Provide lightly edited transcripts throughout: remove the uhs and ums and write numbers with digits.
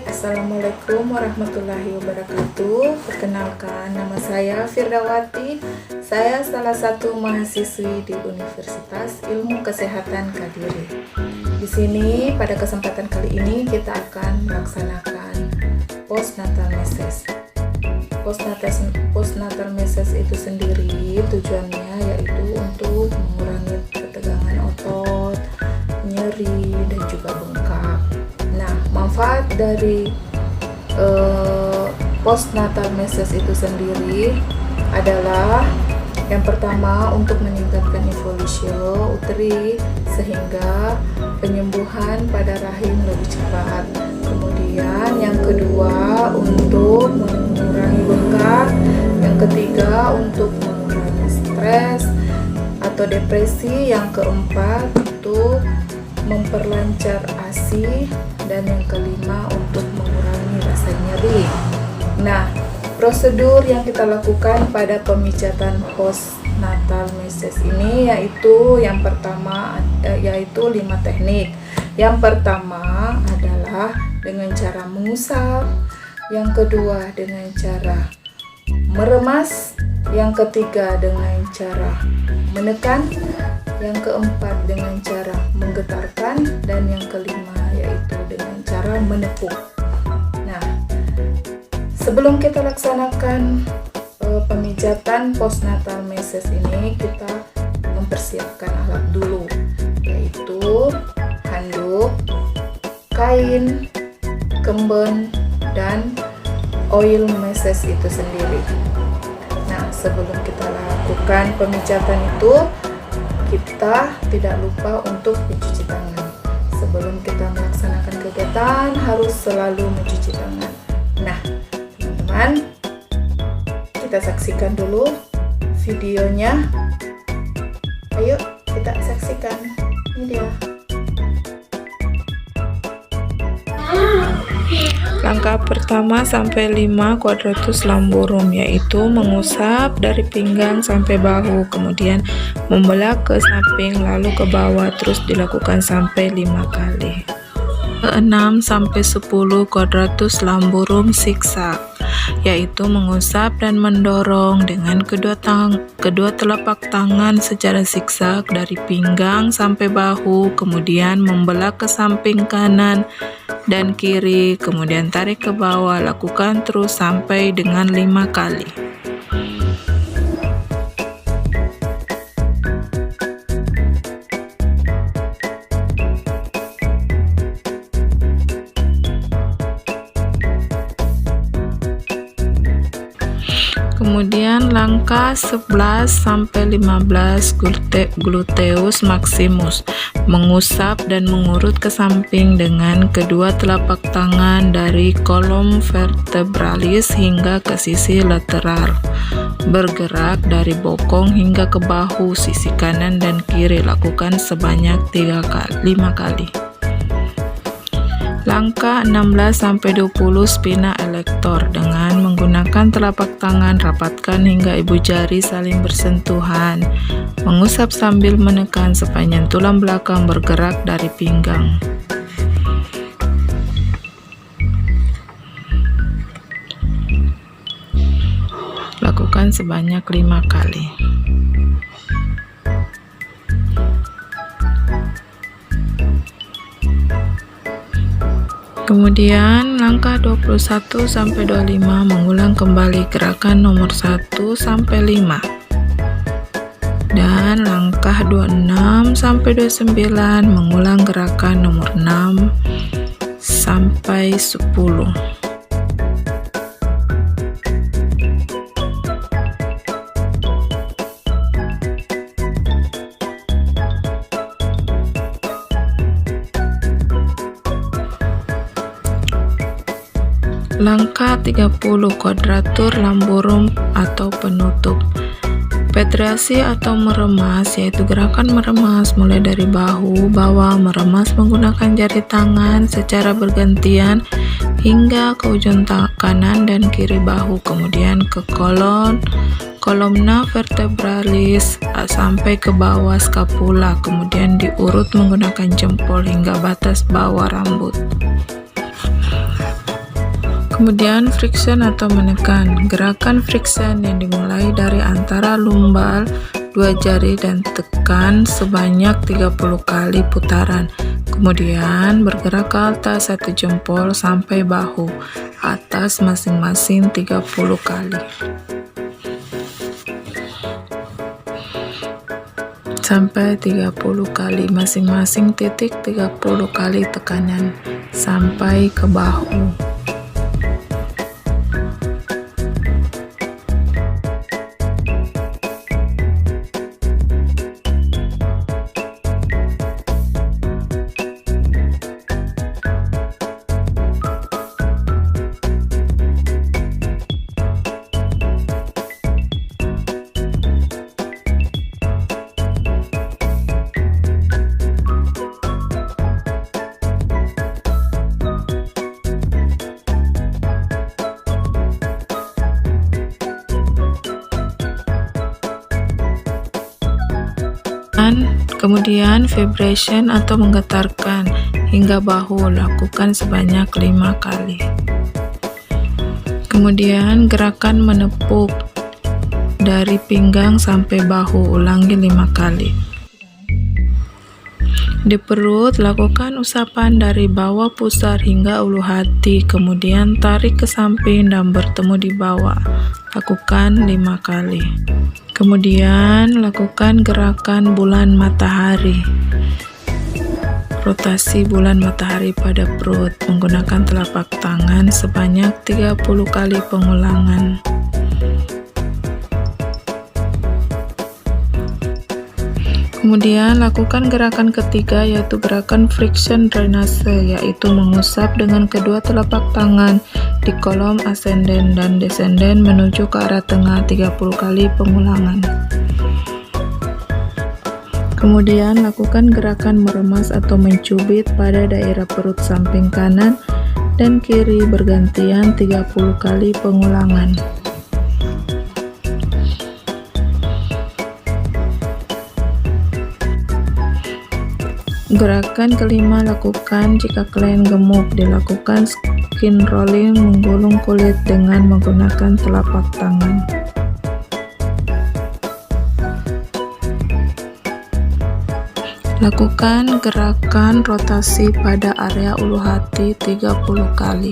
Assalamualaikum warahmatullahi wabarakatuh. Perkenalkan, nama saya Firdawati. Saya salah satu mahasiswi di Universitas Ilmu Kesehatan Kadiri. Di sini pada kesempatan kali ini kita akan melaksanakan postnatal meses. Postnatal meses itu sendiri tujuannya yaitu untuk mengurangi ketegangan otot, nyeri, dan juga bengkak. Nah, manfaat dari postnatal meses itu sendiri adalah yang pertama untuk meningkatkan evolusio uteri sehingga penyembuhan pada rahim lebih cepat. Kemudian yang kedua untuk mengurangi bengkak, yang ketiga untuk mengurangi stres atau depresi, yang keempat untuk memperlancar ASI, dan yang kelima untuk mengurangi rasa nyeri. Nah, prosedur yang kita lakukan pada pemijatan postnatal meses ini yaitu yang pertama yaitu 5 teknik. Yang pertama adalah dengan cara mengusap, yang kedua dengan cara meremas, yang ketiga dengan cara menekan, yang keempat dengan cara menggetarkan, dan yang kelima yaitu dengan cara menepuk. Nah, sebelum kita laksanakan pemijatan postnatal meses ini, kita mempersiapkan alat dulu, yaitu handuk, kain, kemben, dan oil meses itu sendiri. Nah, sebelum kita lakukan pemijatan itu, kita tidak lupa untuk mencuci tangan. Sebelum kita melaksanakan kegiatan, harus selalu mencuci tangan. Nah, teman-teman, kita saksikan dulu videonya. Ayo kita saksikan. Ini dia. Langkah pertama sampai 5 quadratus lamborum, yaitu mengusap dari pinggang sampai bahu, kemudian membelah ke samping lalu ke bawah, terus dilakukan sampai 5 kali. 6 sampai 10 quadratus lamborum zigzag, yaitu mengusap dan mendorong dengan kedua telapak tangan secara zigzag dari pinggang sampai bahu, kemudian membelah ke samping kanan dan kiri, kemudian tarik ke bawah. Lakukan terus sampai dengan 5 kali. Kemudian langkah 11 sampai 15 gluteus maximus, mengusap dan mengurut ke samping dengan kedua telapak tangan dari kolom vertebralis hingga ke sisi lateral, bergerak dari bokong hingga ke bahu sisi kanan dan kiri. Lakukan sebanyak 5 kali. Langkah 16 sampai 20 spina elector, dengan menggunakan telapak tangan rapatkan hingga ibu jari saling bersentuhan, mengusap sambil menekan sepanjang tulang belakang bergerak dari pinggang. Lakukan sebanyak 5 kali. Kemudian langkah 21 sampai 25 mengulang kembali gerakan nomor 1 sampai 5. Dan langkah 26 sampai 29 mengulang gerakan nomor 6 sampai 10. Langkah 30 quadratur lamborum atau penutup. Petrasi atau meremas, yaitu gerakan meremas mulai dari bahu bawah, meremas menggunakan jari tangan secara bergantian hingga ke ujung kanan dan kiri bahu, kemudian ke kolomna vertebralis sampai ke bawah skapula, kemudian diurut menggunakan jempol hingga batas bawah rambut. Kemudian friction atau menekan. Gerakan friction yang dimulai dari antara lumbal dua jari dan tekan sebanyak 30 kali putaran. Kemudian bergerak ke atas 1 jempol sampai bahu atas masing-masing 30 kali. Sampai 30 kali masing-masing titik 30 kali tekanan sampai ke bahu. Kemudian vibration atau menggetarkan hingga bahu, lakukan sebanyak 5 kali. Kemudian gerakan menepuk dari pinggang sampai bahu, ulangi 5 kali. Di perut, lakukan usapan dari bawah pusar hingga ulu hati, kemudian tarik ke samping dan bertemu di bawah, lakukan 5 kali. Kemudian lakukan gerakan bulan matahari, rotasi bulan matahari pada perut menggunakan telapak tangan sebanyak 30 kali pengulangan. Kemudian lakukan gerakan ketiga, yaitu gerakan friction drainase, yaitu mengusap dengan kedua telapak tangan di kolom ascending dan descending menuju ke arah tengah 30 kali pengulangan. Kemudian lakukan gerakan meremas atau mencubit pada daerah perut samping kanan dan kiri bergantian 30 kali pengulangan. Gerakan kelima lakukan jika klien gemuk, dilakukan skin rolling, menggulung kulit dengan menggunakan telapak tangan. Lakukan gerakan rotasi pada area ulu hati 30 kali.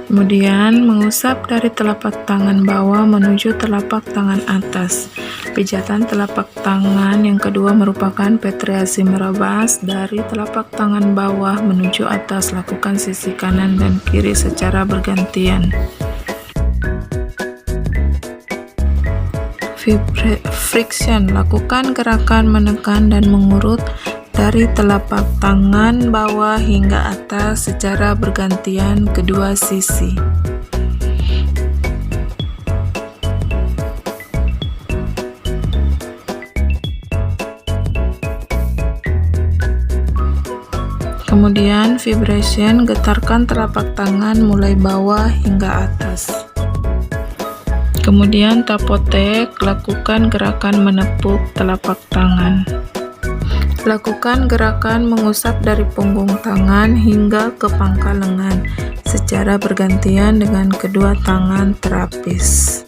Kemudian mengusap dari telapak tangan bawah menuju telapak tangan atas. Pijatan telapak tangan yang kedua merupakan petriasi merabas dari telapak tangan bawah menuju atas. Lakukan sisi kanan dan kiri secara bergantian. Friction, lakukan gerakan menekan dan mengurut dari telapak tangan bawah hingga atas secara bergantian kedua sisi. Kemudian vibration, getarkan telapak tangan mulai bawah hingga atas. Kemudian tapotek, lakukan gerakan menepuk telapak tangan. Lakukan gerakan mengusap dari punggung tangan hingga ke pangkal lengan secara bergantian dengan kedua tangan terapis.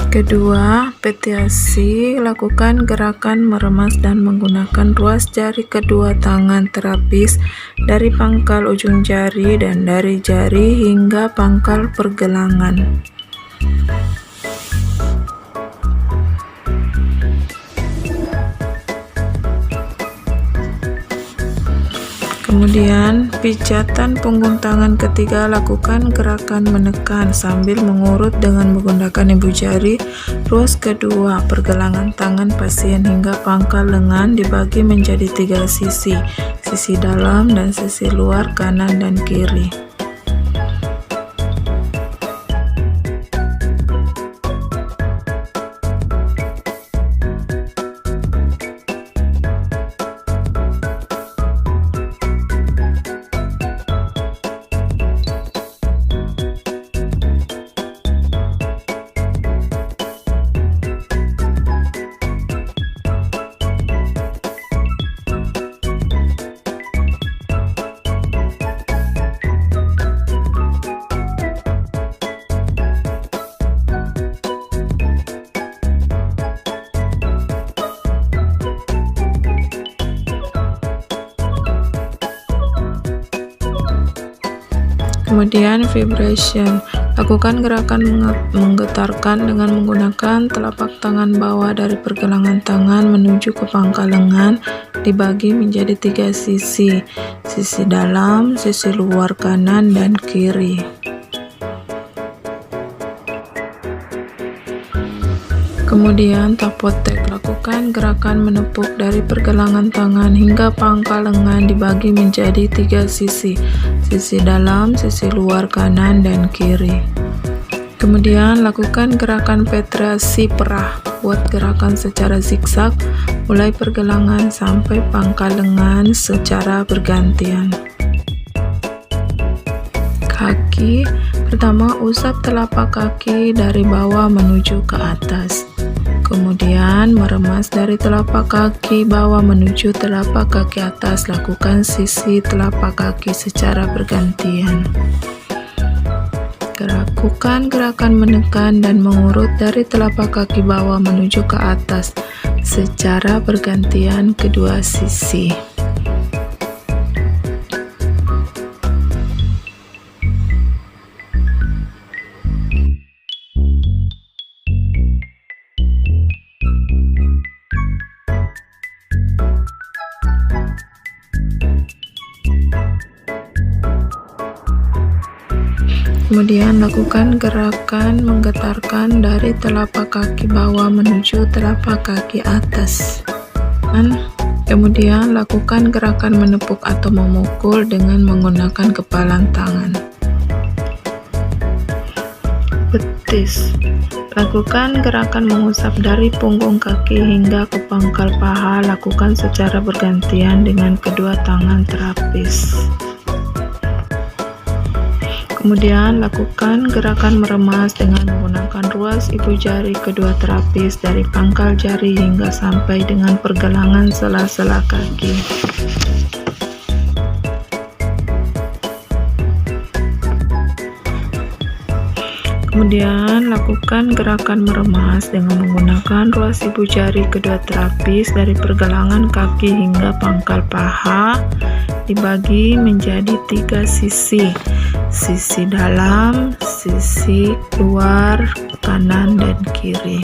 Kedua, petiasi, lakukan gerakan meremas dan menggunakan ruas jari kedua tangan terapis dari pangkal ujung jari dan dari jari hingga pangkal pergelangan. Kemudian pijatan punggung tangan ketiga, lakukan gerakan menekan sambil mengurut dengan menggunakan ibu jari ruas kedua pergelangan tangan pasien hingga pangkal lengan dibagi menjadi 3 sisi, sisi dalam dan sisi luar kanan dan kiri. Kemudian vibration, lakukan gerakan menggetarkan dengan menggunakan telapak tangan bawah dari pergelangan tangan menuju ke pangkal lengan, dibagi menjadi 3 sisi, sisi dalam, sisi luar kanan dan kiri. Kemudian tapotek, lakukan gerakan menepuk dari pergelangan tangan hingga pangkal lengan dibagi menjadi 3 sisi, sisi dalam, sisi luar kanan dan kiri. Kemudian lakukan gerakan petrasi perah, buat gerakan secara zigzag mulai pergelangan sampai pangkal lengan secara bergantian. Kaki, pertama usap telapak kaki dari bawah menuju ke atas. Kemudian meremas dari telapak kaki bawah menuju telapak kaki atas, lakukan sisi telapak kaki secara bergantian. Lakukan gerakan menekan dan mengurut dari telapak kaki bawah menuju ke atas secara bergantian kedua sisi. Kemudian lakukan gerakan menggetarkan dari telapak kaki bawah menuju telapak kaki atas. Kemudian lakukan gerakan menepuk atau memukul dengan menggunakan kepalan tangan. Betis, lakukan gerakan mengusap dari punggung kaki hingga ke pangkal paha, lakukan secara bergantian dengan kedua tangan terapis. Kemudian lakukan gerakan meremas dengan menggunakan ruas ibu jari kedua terapis dari pangkal jari hingga sampai dengan pergelangan sela-sela kaki. Kemudian lakukan gerakan meremas dengan menggunakan ruas ibu jari kedua terapis dari pergelangan kaki hingga pangkal paha, dibagi menjadi 3 sisi, sisi dalam, sisi luar, kanan dan kiri.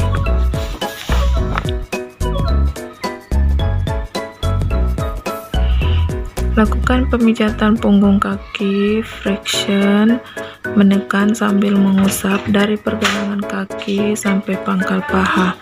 Lakukan pemijatan punggung kaki, flexion, menekan sambil mengusap dari pergelangan kaki sampai pangkal paha.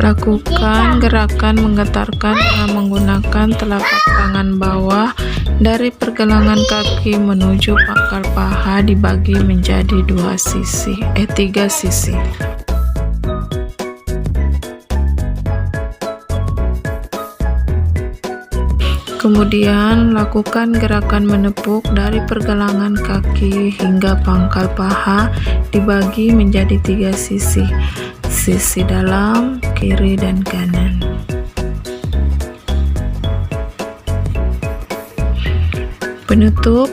Lakukan gerakan menggetarkan dengan menggunakan telapak tangan bawah dari pergelangan kaki menuju pangkal paha, dibagi menjadi 3 sisi. Kemudian lakukan gerakan menepuk dari pergelangan kaki hingga pangkal paha, dibagi menjadi 3 sisi, sisi dalam, kiri dan kanan. Penutup,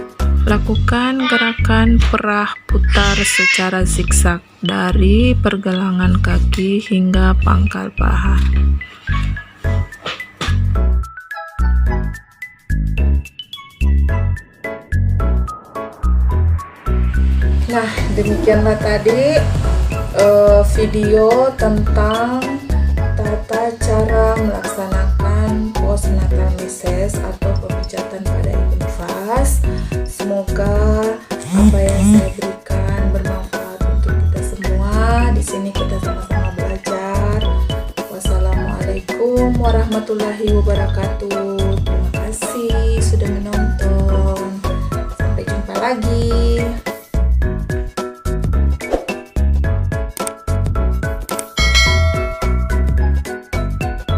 lakukan gerakan perah putar secara zigzag dari pergelangan kaki hingga pangkal paha. Nah, demikianlah tadi video tentang tata cara melaksanakan postnatal meses atau pemijatan pada ibu nifas. Semoga apa yang saya berikan bermanfaat untuk kita semua. Di sini kita sama-sama belajar. Wassalamualaikum warahmatullahi wabarakatuh. Terima kasih sudah menonton.